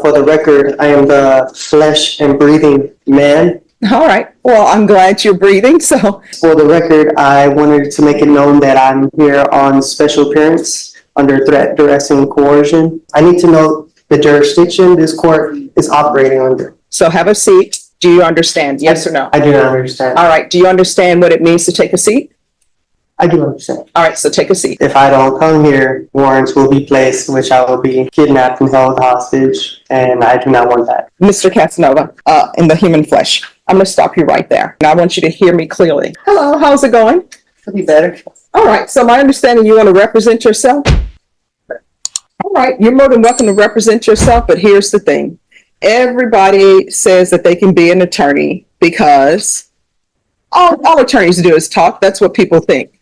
For the record, I am the flesh and breathing man. All right. Well, I'm glad you're breathing. So For the record, I wanted to make it known that I'm here on special appearance under threat, duress, and coercion. I need to know the jurisdiction this court is operating under. so have a seat. Do you understand? Yes or no? I do not understand. All right. Do you understand what it means to take a seat? I do understand. All right. So take a seat. If I don't come here, warrants will be placed, which I will be kidnapped and held hostage, and I do not want that. Mr. Casanova, in the human flesh, I'm going to stop you right there. And I want you to hear me clearly. Hello. How's it going? Could be better. All right. So my understanding, you want to represent yourself? All right. You're more than welcome to represent yourself. But here's the thing. Everybody says that they can be an attorney because all attorneys do is talk. That's what people think.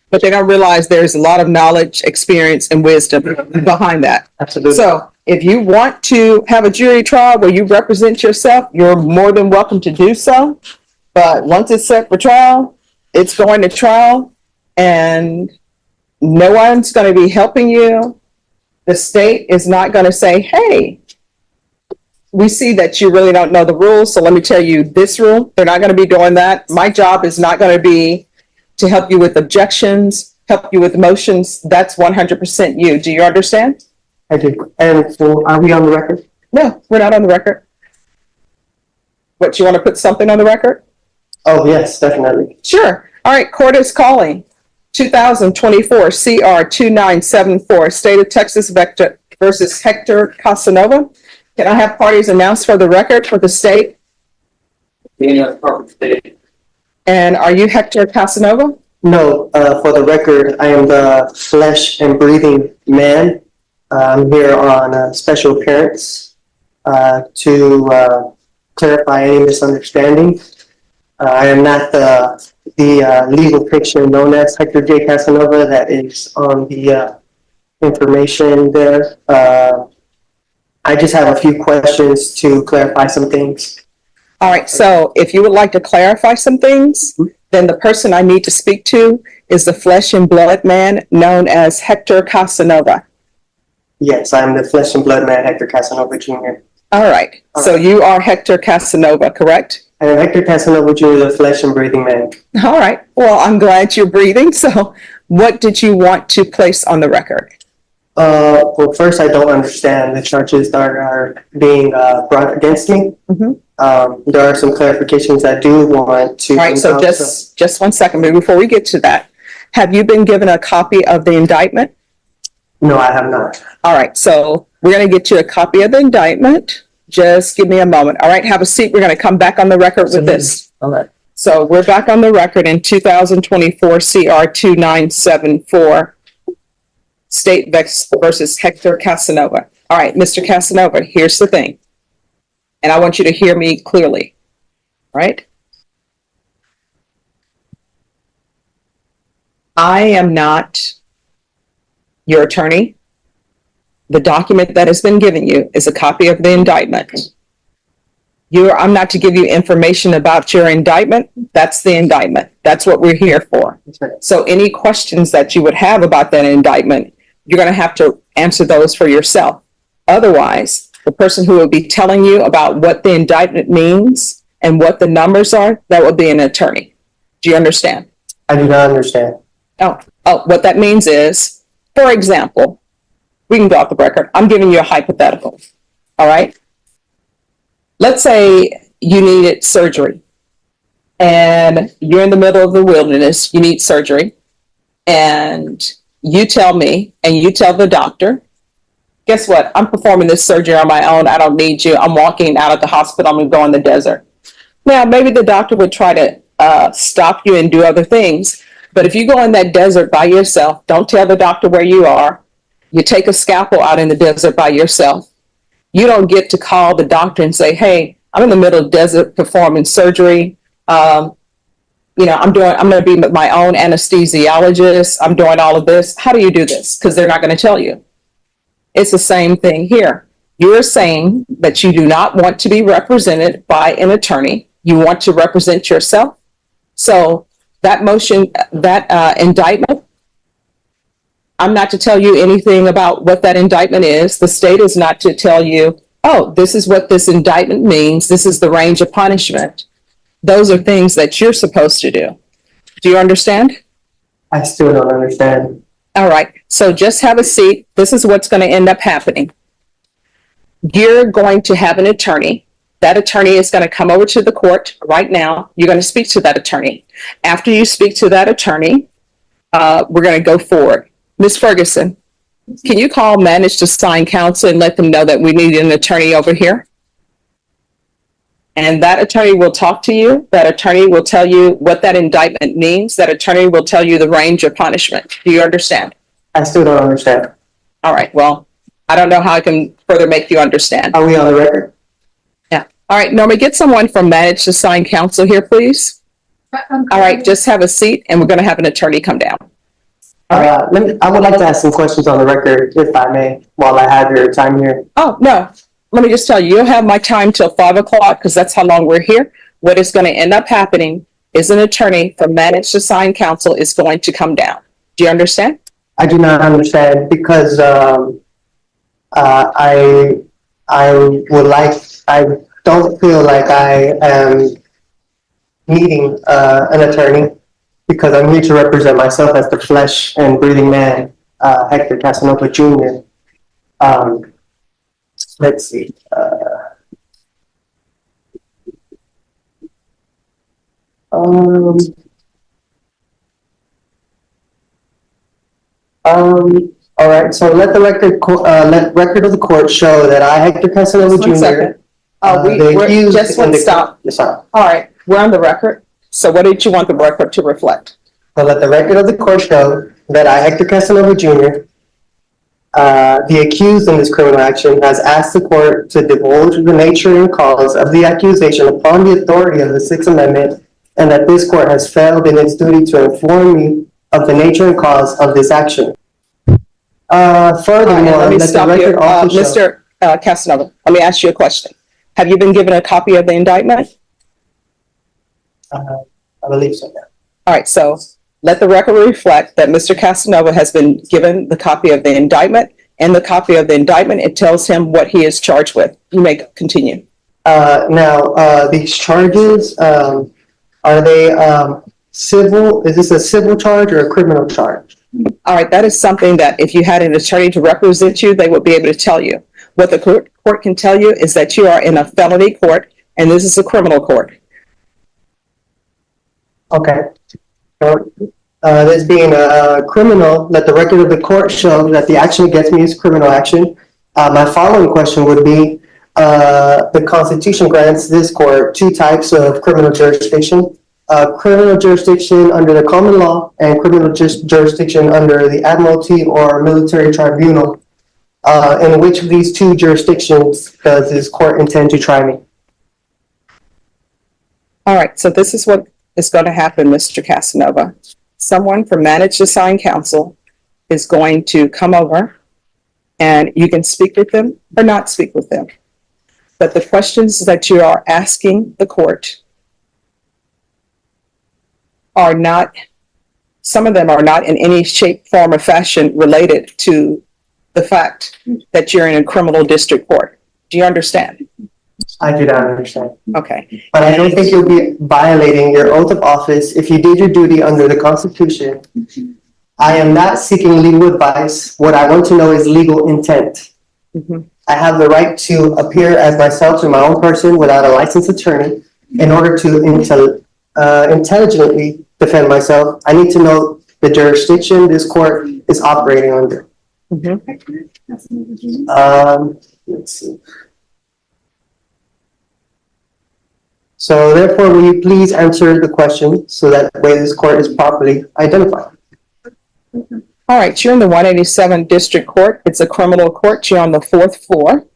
But they don't realize there's a lot of knowledge, experience, and wisdom behind that. Absolutely. So if you want to have a jury trial where you represent yourself, you're more than welcome to do so. But once it's set for trial, it's going to trial, and no one's going to be helping you. The state is not going to say, hey, we see that you really don't know the rules, so let me tell you this rule. They're not going to be doing that. My job is not going to be to help you with objections, help you with motions. That's 100% you. Do you understand? I do. And so are we on the record? No, we're not on the record. What, you want to put something on the record? Oh, yes, definitely. Sure. All right, court is calling 2024 CR 2974, State of Texas Vector versus Hector Casanova. Can I have parties announced for the record for the state? And are you Hector Casanova? No, for the record, I am the flesh and breathing man. I'm here on a special appearance to clarify any misunderstanding. I am not the legal fiction known as Hector J. Casanova that is on the information there. I just have a few questions to clarify some things. All right, so if you would like to clarify some things, then the person I need to speak to is the flesh and blood man known as Hector Casanova. Yes, I'm the flesh and blood man, Hector Casanova Jr. All right, so you are Hector Casanova, correct? I am Hector Casanova Jr., the flesh and breathing man. All right, well, I'm glad you're breathing. So what did you want to place on the record? Well, first, I don't understand the charges that are being brought against me. Mm-hmm. There are some clarifications I do want to. All right, so just 1 second, but before we get to that, have you been given a copy of the indictment? No, I have not. All right, so we're going to get you a copy of the indictment. Just give me a moment. All right, have a seat. We're going to come back on the record with this. All right. So we're back on the record in 2024 CR 2974. State versus Hector Casanova. All right, Mr. Casanova, here's the thing. And I want you to hear me clearly, right? I am not your attorney. The document that has been given you is a copy of the indictment. I'm not to give you information about your indictment. That's the indictment. That's what we're here for. Right. So any questions that you would have about that indictment, you're going to have to answer those for yourself. Otherwise, the person who will be telling you about what the indictment means and what the numbers are, that will be an attorney. Do you understand? I do not understand. Oh, what that means is, for example, we can go off the record. I'm giving you a hypothetical. All right. Let's say you needed surgery and you're in the middle of the wilderness. You need surgery and you tell me and you tell the doctor, guess what? I'm performing this surgery on my own. I don't need you. I'm walking out of the hospital. I'm going to go in the desert. Now, maybe the doctor would try to stop you and do other things. But if you go in that desert by yourself, don't tell the doctor where you are. You take a scalpel out in the desert by yourself. You don't get to call the doctor and say, hey, I'm in the middle of the desert performing surgery. I'm going to be my own anesthesiologist. I'm doing all of this. How do you do this? Because they're not going to tell you. It's the same thing here. You're saying that you do not want to be represented by an attorney. You want to represent yourself. So that motion, that indictment, I'm not to tell you anything about what that indictment is. The state is not to tell you oh, this is what this indictment means. This is the range of punishment. Those are things that you're supposed to do. Do you understand? I still don't understand. All right. So just have a seat. This is what's going to end up happening. You're going to have an attorney. That attorney is going to come over to the court right now. You're going to speak to that attorney. After you speak to that attorney, we're going to go forward. Ms. Ferguson, can you call manage to sign counsel and let them know that we need an attorney over here? And that attorney will talk to you. That attorney will tell you what that indictment means. That attorney will tell you the range of punishment. Do you understand? I still don't understand. All right. Well, I don't know how I can further make you understand. Are we on the record? Yeah. All right. Norma, get someone from manage to sign counsel here, please. All right. Just have a seat and we're going to have an attorney come down. I would like to ask some questions on the record, if I may, while I have your time here. Oh, no. Let me just tell you, you'll have my time till 5 o'clock because that's how long we're here. What is going to end up happening is an attorney from manage to sign counsel is going to come down. Do you understand? I do not understand because I don't feel like I am needing an attorney because I'm here to represent myself as the flesh and breathing man, Hector Casanova Jr. Let's see. All right. So let the record of the court show that I, Hector Casanova Just one Jr. second. Just one stop. Yes, sir. All right. We're on the record. So what did you want the record to reflect? So let the record of the court show that I, Hector Casanova Jr., the accused in this criminal action, has asked the court to divulge the nature and cause of the accusation upon the authority of the Sixth Amendment, and that this court has failed in its duty to inform me of the nature and cause of this action. Furthermore, Let me let the stop you. record also show. Mr. Casanova, let me ask you a question. Have you been given a copy of the indictment? I believe so, yeah. All right. So let the record reflect that Mr. Casanova has been given the copy of the indictment, and the copy of the indictment, it tells him what he is charged with. You may continue. Now, these charges, are they civil? Is this a civil charge or a criminal charge? All right. That is something that if you had an attorney to represent you, they would be able to tell you. What the court can tell you is that you are in a felony court, and this is a criminal court. Okay. This being a criminal, let the record of the court show that the action against me is criminal action. My following question would be, the Constitution grants this court two types of criminal jurisdiction. Criminal jurisdiction under the common law and criminal jurisdiction under the Admiralty or military tribunal. In which of these two jurisdictions does this court intend to try me? All right. So this is what is going to happen, Mr. Casanova. Someone from manage to sign counsel is going to come over, and you can speak with them or not speak with them. But the questions that you are asking the court are not, some of them are not in any shape, form, or fashion related to the fact that you're in a criminal district court. Do you understand? I do not understand. Okay. But I don't think you'll be violating your oath of office if you did your duty under the Constitution. I am not seeking legal advice. What I want to know is legal intent. Mm-hmm. I have the right to appear as myself to my own person without a licensed attorney. In order to intelligently defend myself, I need to know the jurisdiction this court is operating under. Mm-hmm. Let's see. So therefore, will you please answer the question so that way this court is properly identified? All right, you're in the 187 District Court. It's a criminal court. You're on the 4th floor.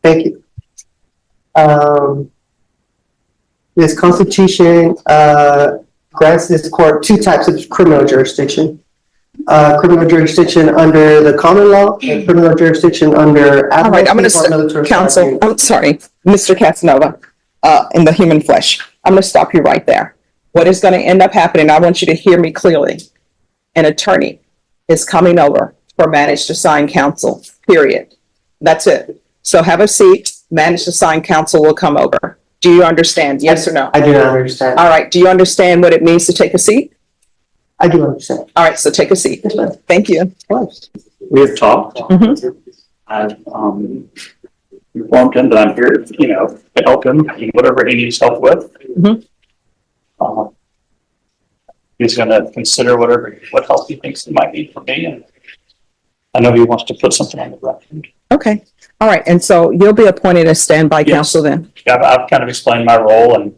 Thank you. This Constitution grants this court two types of criminal jurisdiction. Criminal jurisdiction under the common law and criminal jurisdiction under All right, I'm going military to counsel. tribunal. I'm sorry, Mr. Casanova, in the human flesh. I'm going to stop you right there. What is going to end up happening, I want you to hear me clearly. An attorney is coming over for managed to sign counsel, period. That's it. So have a seat, managed assigned counsel will come over. Do you understand? Yes or no? I do not understand. All right, do you understand what it means to take a seat? I do understand. All right, so take a seat. Yes, ma'am. Thank you. Of course. We have talked. Mhm. I've informed him that I'm here, to help him in whatever he needs help with. Mhm. He's going to consider what help he thinks he might need from me, and I know he wants to put something on the record. Okay, all right, and so you'll be appointed as standby Yes. counsel then? I've kind of explained my role and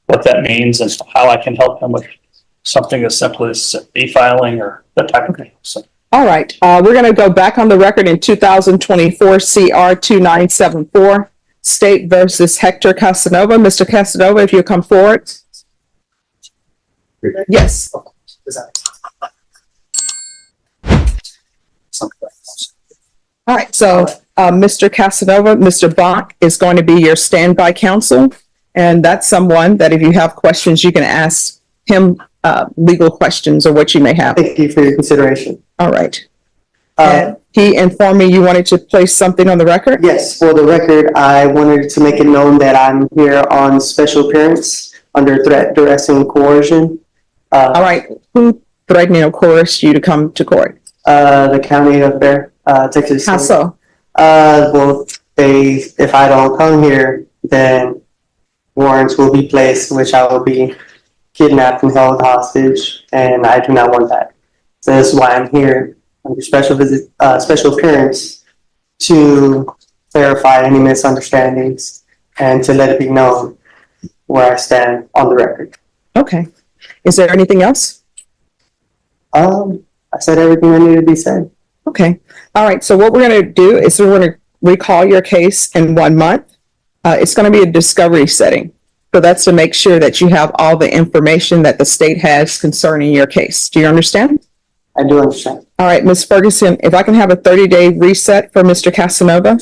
what that means and how I can help him with something as simple as e-filing or that type of thing. So, All right, we're gonna go back on the record in 2024 CR 2974, State versus Hector Casanova. Mr. Casanova, if you come forward. Yes. All right, so Mr. Casanova, Mr. Bach is going to be your standby counsel. And that's someone that if you have questions, you can ask him legal questions or what you may have. Thank you for your consideration. All right. Uh, And he informed me you wanted to place something on the record? yes, for the record, I wanted to make it known that I'm here on special appearance under threat, duress, and coercion. All right, who threatened or coerced you to come to court? The county of Bear, Texas. How so? Well, if I don't come here, then warrants will be placed, which I will be kidnapped and held hostage, and I do not want that. So that's why I'm here under special appearance to clarify any misunderstandings and to let it be known where I stand on the record. Okay. Is there anything else? I said everything that needed to be said. Okay. All right. So what we're going to do is we're going to recall your case in 1 month. It's going to be a discovery setting. So that's to make sure that you have all the information that the state has concerning your case. Do you understand? I do understand. All right, Ms. Ferguson, if I can have a 30-day reset for Mr. Casanova.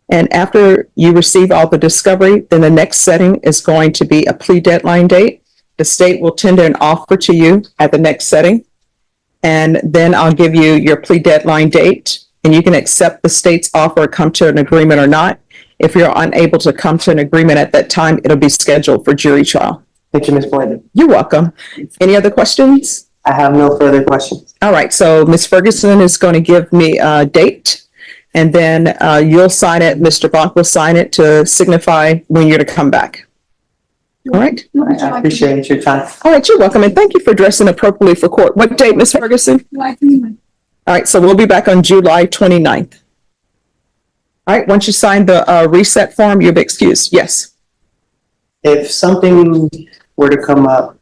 And after you receive all the discovery, then the next setting is going to be a plea deadline date. The state will tender an offer to you at the next setting. And then I'll give you your plea deadline date, and you can accept the state's offer, come to an agreement or not. If you're unable to come to an agreement at that time, it'll be scheduled for jury trial. Thank you, Ms. Boyd. You're welcome. Any other questions? I have no further questions. All right, so Ms. Ferguson is going to give me a date, and then you'll sign it, Mr. Bach will sign it to signify when you're to come back. All right? I appreciate your time. All right, you're welcome, and thank you for dressing appropriately for court. What date, Ms. Ferguson? All right, so we'll be back on July 29th. All right, once you sign the reset form, you'll be excused. Yes. If something were to come up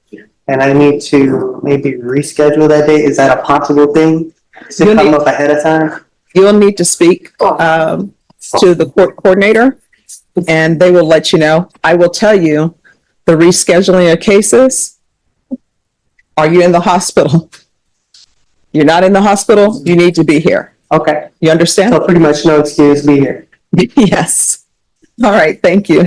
and I need to maybe reschedule that date, is that a possible thing? Does it come up ahead of time? You'll need to speak to the court coordinator, and they will let you know. I will tell you, the rescheduling of cases, are you in the hospital? You're not in the hospital, you need to be here. Okay, You understand? so pretty much no excuse, be here. Yes. All right, thank you.